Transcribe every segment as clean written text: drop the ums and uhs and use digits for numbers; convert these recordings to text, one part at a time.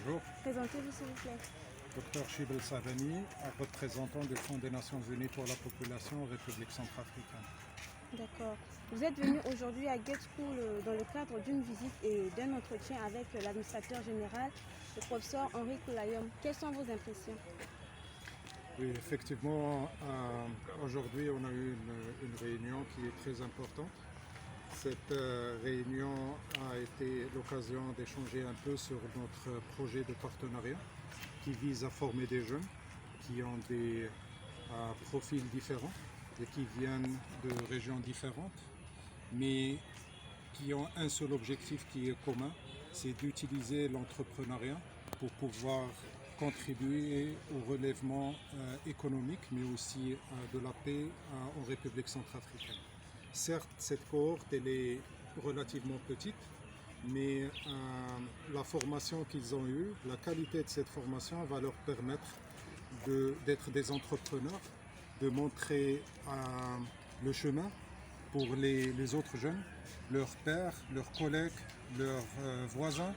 Bonjour, Présentez-vous s'il vous plaît. Dr Chibel Savani, représentant du Fonds des Nations Unies pour la population en République centrafricaine. D'accord. Vous êtes venu aujourd'hui à Gate School dans le cadre d'une visite et d'un entretien avec l'administrateur général, le professeur Henri Koulayom. Quelles sont vos impressions? Oui, effectivement, aujourd'hui on a eu une réunion qui est très importante. Cette réunion a été l'occasion d'échanger un peu sur notre projet de partenariat qui vise à former des jeunes qui ont des profils différents et qui viennent de régions différentes, mais qui ont un seul objectif qui est commun, c'est d'utiliser l'entrepreneuriat pour pouvoir contribuer au relèvement économique, mais aussi de la paix en République centrafricaine. Certes, cette cohorte elle est relativement petite, mais la formation qu'ils ont eue, la qualité de cette formation va leur permettre d'être des entrepreneurs, de montrer le chemin pour les autres jeunes, leurs pères, leurs collègues, leurs voisins.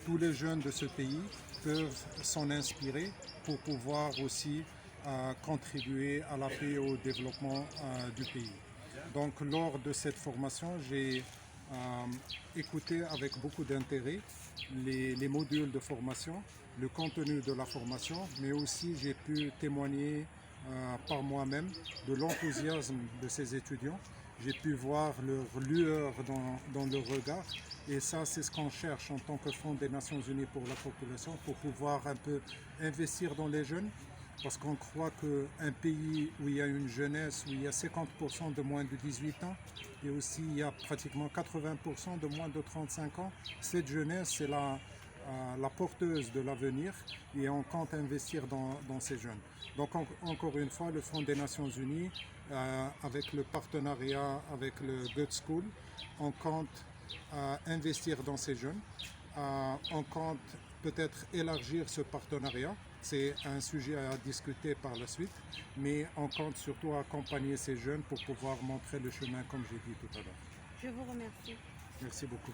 Tous les jeunes de ce pays peuvent s'en inspirer pour pouvoir aussi contribuer à la paix et au développement du pays. Donc lors de cette formation, j'ai écouté avec beaucoup d'intérêt les modules de formation, le contenu de la formation, mais aussi j'ai pu témoigner par moi-même de l'enthousiasme de ces étudiants. J'ai pu voir leur lueur dans leur regard et ça c'est ce qu'on cherche en tant que Fonds des Nations Unies pour la population, pour pouvoir un peu investir dans les jeunes, parce qu'on croit qu'un pays où il y a une jeunesse, où il y a 50% de moins de 18 ans et aussi il y a pratiquement 80% de moins de 35 ans, cette jeunesse c'est la porteuse de l'avenir et on compte investir dans ces jeunes. Donc encore une fois, le Fonds des Nations Unies, avec le partenariat avec le Good School, on compte investir dans ces jeunes. On compte peut-être élargir ce partenariat. C'est un sujet à discuter par la suite, mais on compte surtout accompagner ces jeunes pour pouvoir montrer le chemin comme j'ai dit tout à l'heure. Je vous remercie. Merci beaucoup.